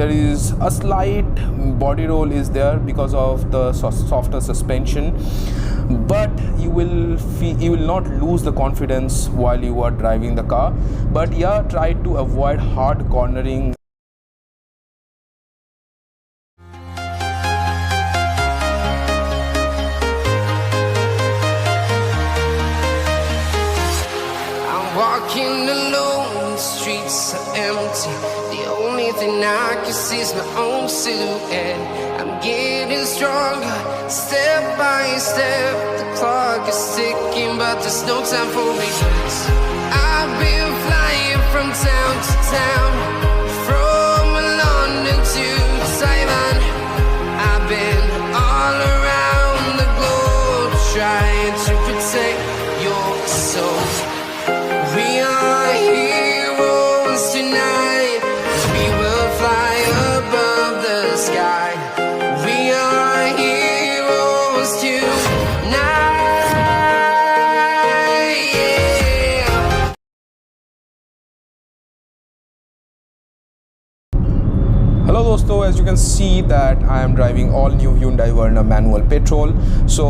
there is a slight body roll is there because of the softer suspension, but you will not lose the confidence while you are driving the car. But yeah, try to avoid hard cornering. Walking alone, the streets are empty. The only thing I can see is my own silhouette. I'm getting stronger, step by step. The clock is ticking, but there's no time for regrets. I've been flying from town to town, from London to Taiwan. I've been all around the globe, trying to protect your soul. We are heroes tonight, we will fly above the sky. We are heroes tonight, yeah. Hello dosto, as you can see that I am driving all new Hyundai Verna manual petrol. So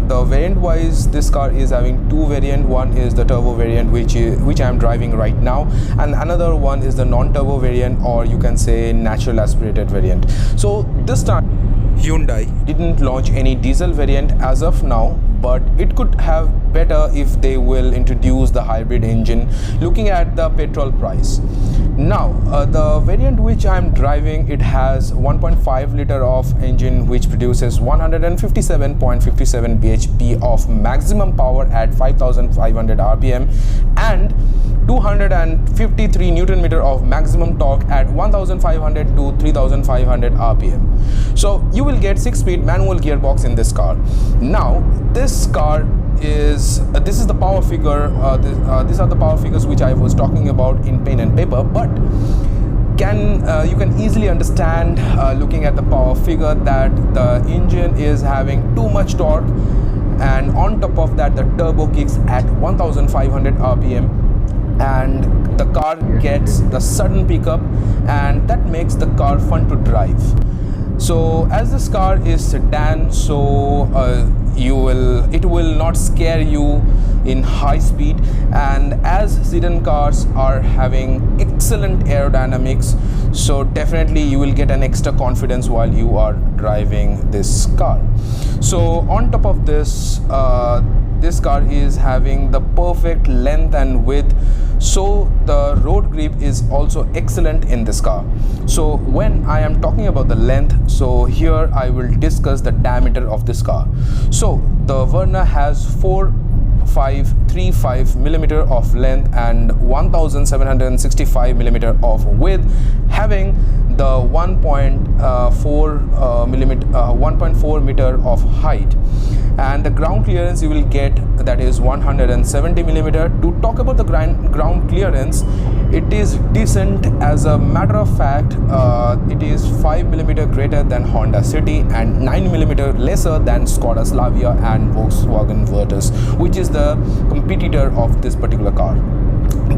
the variant wise, this car is having two variant. One is the turbo variant, which I am driving right now, and another one is the non-turbo variant, or you can say natural aspirated variant. So this time Hyundai didn't launch any diesel variant as of now, but it could have better if they will introduce the hybrid engine, looking at the petrol price. Now the variant which I am driving, it has 1.5 liter of engine which produces 157.57 bhp of maximum power at 5500 rpm and 253 newton meter of maximum torque at 1500 to 3500 rpm. So you will get 6-speed manual gearbox in this car. Now this car is this is the power figure. These are the power figures which I was talking about in pen and paper, but you can easily understand looking at the power figure that the engine is having too much torque, and on top of that the turbo kicks at 1500 rpm, and the car gets the sudden pickup, and that makes the car fun to drive. So as this car is sedan, so it will not scare you in high speed, and as sedan cars are having excellent aerodynamics, so definitely you will get an extra confidence while you are driving this car. So on top of this, this car is having the perfect length and width, so the road grip is also excellent in this car. So when I am talking about the length, so here I will discuss the diameter of this car. So the Verna has 4535 millimeter of length and 1765 millimeter of width, having the 1.4 meter of height, and the ground clearance you will get, that is 170 millimeter. To talk about the ground clearance, it is decent. As a matter of fact, it is 5 millimeter greater than Honda City and 9 millimeter lesser than Scoda Slavia and Volkswagen Virtus, which is the competitor of this particular car.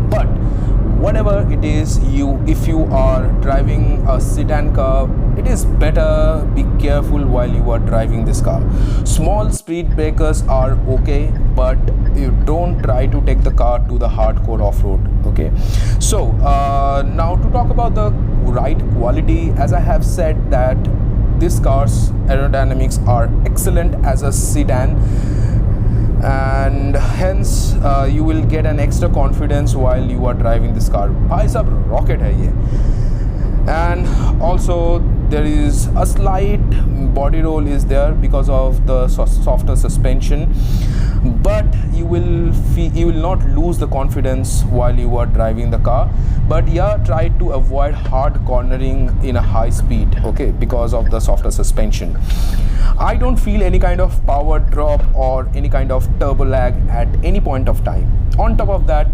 But whatever it is, if you are driving a sedan car, it is better be careful while you are driving this car. Small speed breakers are okay, but you don't try to take the car to the hardcore off-road. Okay, so now to talk about the ride quality, as I have said that this car's aerodynamics are excellent as a sedan, and hence you will get an extra confidence while you are driving this car. Bhai sab rocket hai ye. And also there is a slight body roll is there because of the softer suspension, but you will not lose the confidence while you are driving the car. But yeah, try to avoid hard cornering in a high speed, okay, because of the softer suspension. I don't feel any kind of power drop or any kind of turbo lag at any point of time. On top of that,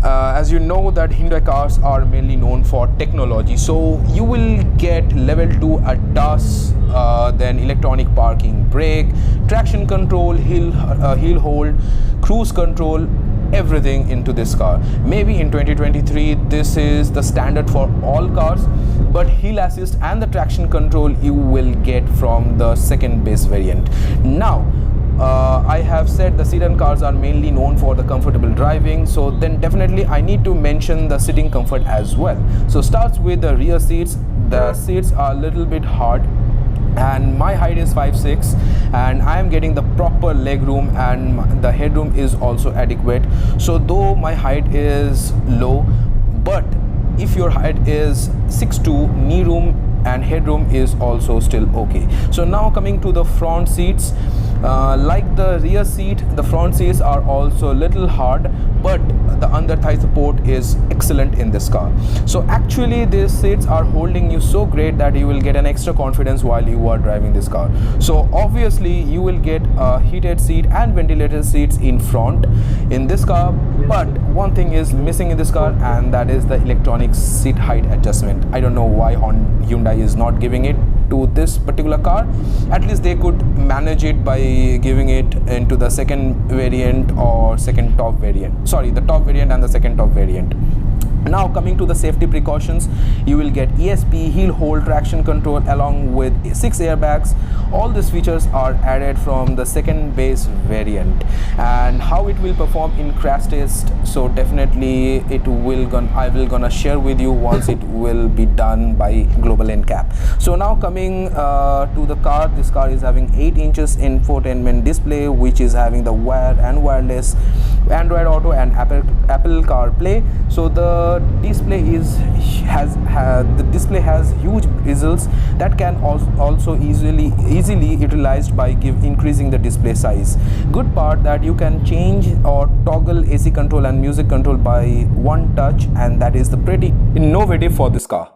as you know that Hyundai cars are mainly known for technology, so you will get level 2 ADAS, then electronic parking brake, traction control, hill hold, cruise control, everything into this car. Maybe in 2023 this is the standard for all cars, but hill assist and the traction control you will get from the second base variant. Now I have said the sedan cars are mainly known for the comfortable driving, so then definitely I need to mention the sitting comfort as well. So starts with the rear seats. The seats are a little bit hard, and my height is 5'6", and I am getting the proper leg room, and the headroom is also adequate. So though my height is low, but if your height is 6'2", knee room and headroom is also still okay. So now coming to the front seats, like the rear seat, the front seats are also a little hard, but the under thigh support is excellent in this car. So actually these seats are holding you so great that you will get an extra confidence while you are driving this car. So obviously you will get a heated seat and ventilated seats in front in this car, but one thing is missing in this car, and that is the electronic seat height adjustment. I don't know why Hyundai is not giving it to this particular car. At least they could manage it by giving it into the second variant or second top variant. Sorry, the top variant and the second top variant. Now coming to the safety precautions, you will get ESP, heel hold, traction control along with 6 airbags. All these features are added from the second base variant. And how it will perform in crash test, so definitely I will gonna share with you once it will be done by Global NCAP. So now coming to the car, this car is having 8 inches infotainment display, which is having the wired and wireless Android Auto and Apple CarPlay. So the display has huge bezels that can also easily utilized by increasing the display size. Good part that you can change or toggle AC control and music control by one touch, and that is the pretty innovative for this car.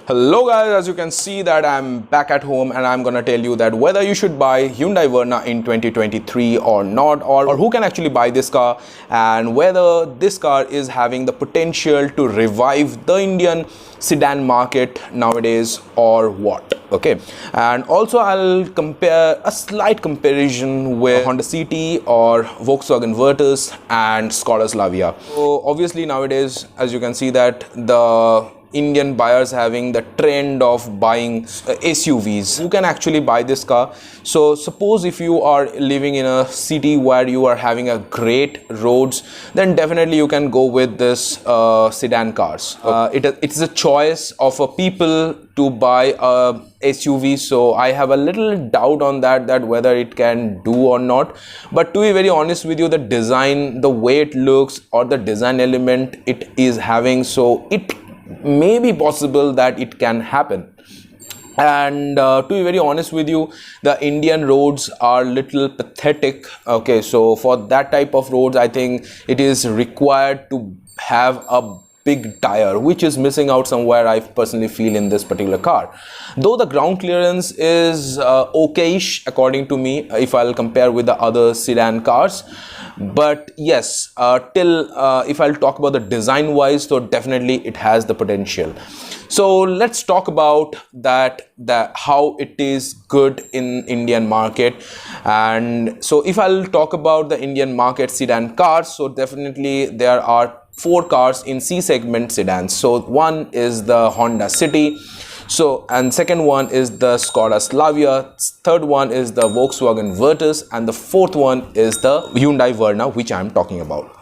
Hello guys, as you can see that I'm back at home, and I'm gonna tell you that whether you should buy Hyundai Verna in 2023 or not, or who can actually buy this car, and whether this car is having the potential to revive the Indian sedan market nowadays or what. Okay, and also I'll compare a slight comparison with Honda City or Volkswagen Virtus and Scoda Slavia. So obviously nowadays, as you can see that the Indian buyers having the trend of buying SUVs. Who can actually buy this car? So suppose if you are living in a city where you are having a great roads, then definitely you can go with this sedan cars. It's a choice of a people to buy a SUV, so I have a little doubt on that whether it can do or not. But to be very honest with you, the design, the way it looks, or the design element it is having, so it may be possible that it can happen. And to be very honest with you, the Indian roads are little pathetic. Okay, so for that type of roads, I think it is required to have a big tire, which is missing out somewhere, I personally feel, in this particular car. Though the ground clearance is okayish according to me, if I'll compare with the other sedan cars. But yes, if I'll talk about the design wise, so definitely it has the potential. So let's talk about how it is good in Indian market. And so if I'll talk about the Indian market sedan cars, so definitely there are 4 cars in C segment sedans. So one is the Honda City, and second one is the Scoda Slavia, third one is the Volkswagen Virtus, and the fourth one is the Hyundai Verna, which I am talking about.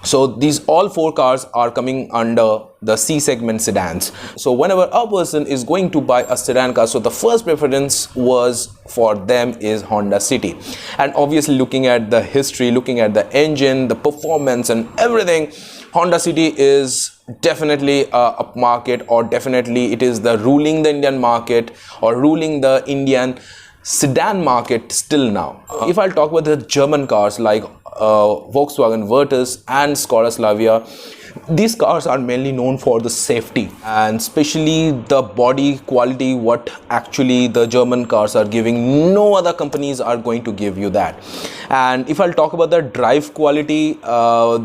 So these all 4 cars are coming under the C segment sedans. So whenever a person is going to buy a sedan car, so the first preference for them is Honda City. And obviously looking at the history, looking at the engine, the performance and everything, Honda City is definitely a upmarket, or definitely it is the ruling the Indian market or ruling the Indian sedan market still now. If I'll talk about the German cars like Volkswagen Virtus and Scoda Slavia, these cars are mainly known for the safety and especially the body quality, what actually the German cars are giving. No other companies are going to give you that. And if I'll talk about the drive quality,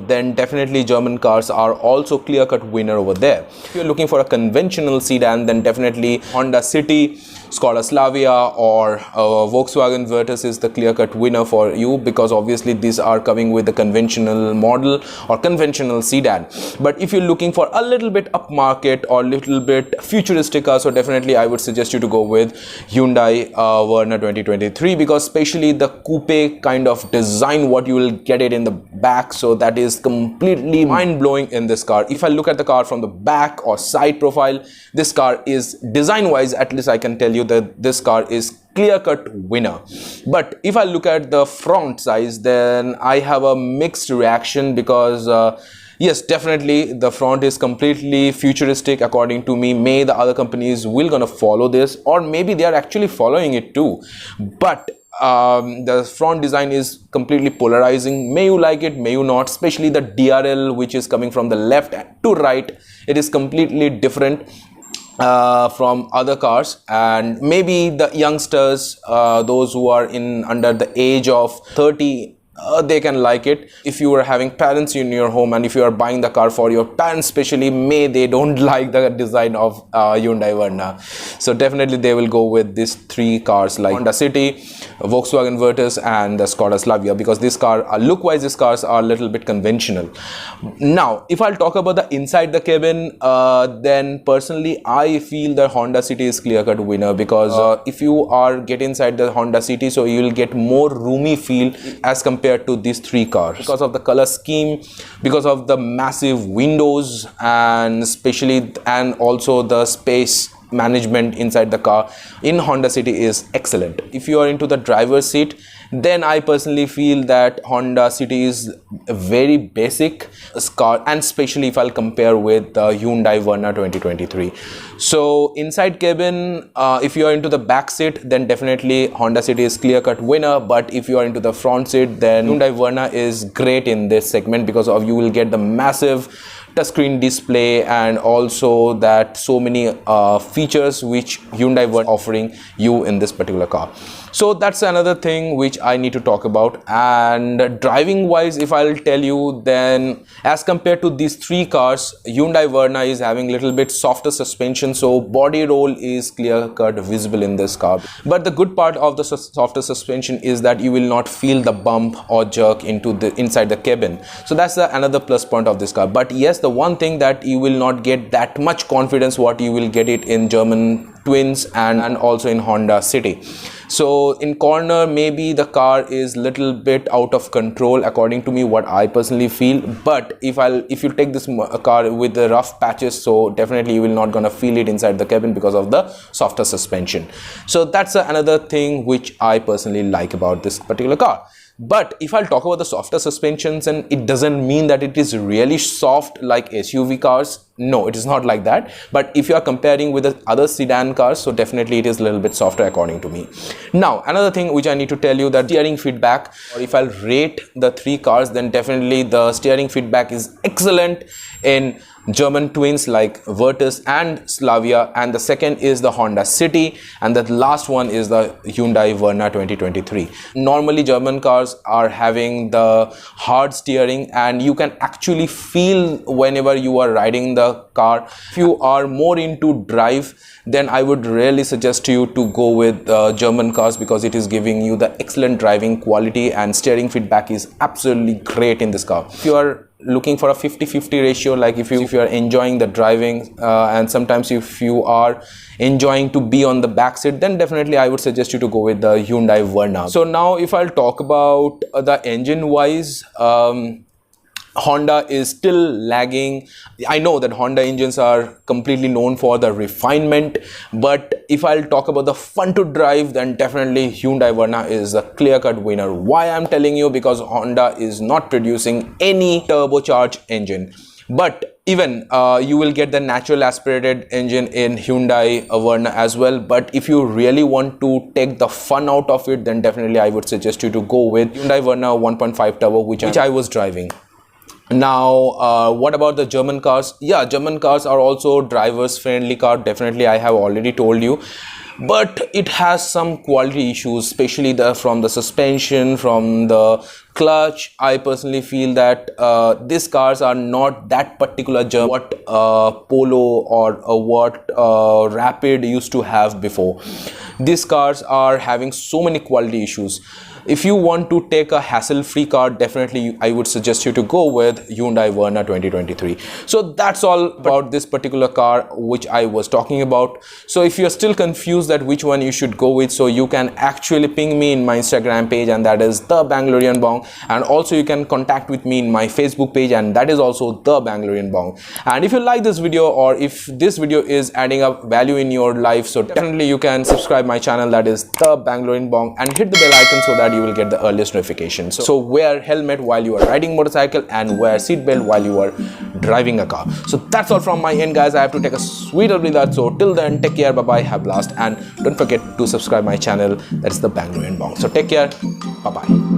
then definitely German cars are also clear-cut winner over there. If you're looking for a conventional sedan, then definitely Honda City, Skoda Slavia or Volkswagen Virtus is the clear-cut winner for you, because obviously these are coming with the conventional model or conventional sedan. But if you're looking for a little bit upmarket or little bit futuristic car, so definitely I would suggest you to go with Hyundai Verna 2023, because especially the coupe kind of design what you will get it in the back, so that is completely mind-blowing in this car. If I look at the car from the back or side profile, this car is design wise, at least I can tell you that this car is clear-cut winner. But if I look at the front size, then I have a mixed reaction, because yes, definitely the front is completely futuristic according to me. May the other companies will gonna follow this, or maybe they are actually following it too, but the front design is completely polarizing. May you like it, may you not, especially the DRL which is coming from the left to right. It is completely different from other cars, and maybe the youngsters, those who are in under the age of 30, they can like it. If you are having parents in your home and if you are buying the car for your parents especially, may they don't like the design of Hyundai Verna, so definitely they will go with these three cars like Honda City, Volkswagen Virtus and the Skoda Slavia, because this car look wise, these cars are a little bit conventional. Now if I'll talk about the inside the cabin, then personally I feel the Honda City is clear-cut winner, because if you are get inside the Honda City, so you will get more roomy feel as compared to these three cars, because of the color scheme, because of the massive windows, and especially and also the space management inside the car in Honda City is excellent. If you are into the driver's seat, then I personally feel that Honda City is a very basic car, and especially if I'll compare with the Hyundai Verna 2023. So inside cabin, if you are into the back seat, then definitely Honda City is clear-cut winner. But if you are into the front seat, then Hyundai Verna is great in this segment, because of you will get the massive touchscreen display and also that so many features which Hyundai were offering you in this particular car. So that's another thing which I need to talk about. And driving wise, if I'll tell you, then as compared to these three cars, Hyundai Verna is having little bit softer suspension, so body roll is clear-cut visible in this car. But the good part of the softer suspension is that you will not feel the bump or jerk into the inside the cabin, so that's another plus point of this car. But yes, the one thing that you will not get that much confidence what you will get it in German Twins and also in Honda City. So in corner, maybe the car is little bit out of control according to me, what I personally feel. But if you take this car with the rough patches, so definitely you will not gonna feel it inside the cabin because of the softer suspension. So that's another thing which I personally like about this particular car. But if I'll talk about the softer suspensions, and it doesn't mean that it is really soft like SUV cars. No, it is not like that. But if you are comparing with the other sedan cars, so definitely it is a little bit softer according to me. Now, another thing which I need to tell you, that steering feedback, or if I'll rate the three cars, then definitely the steering feedback is excellent in German Twins like Virtus and Slavia, and the second is the Honda City, and the last one is the Hyundai Verna 2023. Normally German cars are having the hard steering, and you can actually feel whenever you are riding the car. If you are more into drive, then I would really suggest you to go with German cars, because it is giving you the excellent driving quality, and steering feedback is absolutely great in this car. If you are looking for a 50-50 ratio, like if you are enjoying the driving and sometimes if you are enjoying to be on the back seat, then definitely I would suggest you to go with the Hyundai Verna. So now if I'll talk about the engine wise, Honda is still lagging. I know that Honda engines are completely known for the refinement, but if I'll talk about the fun to drive, then definitely Hyundai Verna is a clear-cut winner. Why I'm telling you? Because Honda is not producing any turbocharged engine, but even you will get the natural aspirated engine in Hyundai Verna as well. But if you really want to take the fun out of it, then definitely I would suggest you to go with Hyundai Verna 1.5 turbo, which I was driving. Now what about the German cars? Yeah, German cars are also drivers friendly car, definitely I have already told you. but it has some quality issues, especially from the suspension, from the clutch. I personally feel that these cars are not that particular jump what Polo or what Rapid used to have before. These cars are having so many quality issues. If you want to take a hassle-free car, definitely I would suggest you to go with Hyundai Verna 2023. So that's all about this particular car which I was talking about. So if you're still confused that which one you should go with, so you can actually ping me in my Instagram page, and that is the Bangalorean Bong, and also you can contact with me in my Facebook page, and that is also the Bangalorean Bong. And if you like this video, or if this video is adding up value in your life, so definitely you can subscribe my channel, that is the Bangalorean Bong, and hit the bell icon so that you will get the earliest notification. So wear helmet while you are riding motorcycle, and wear seat belt while you are driving a car. So that's all from my end, guys. I have to take a sweet breather. So till then, take care, bye bye, have blast, and don't forget to subscribe my channel, that's the Bangalorean Bong. So take care, bye bye.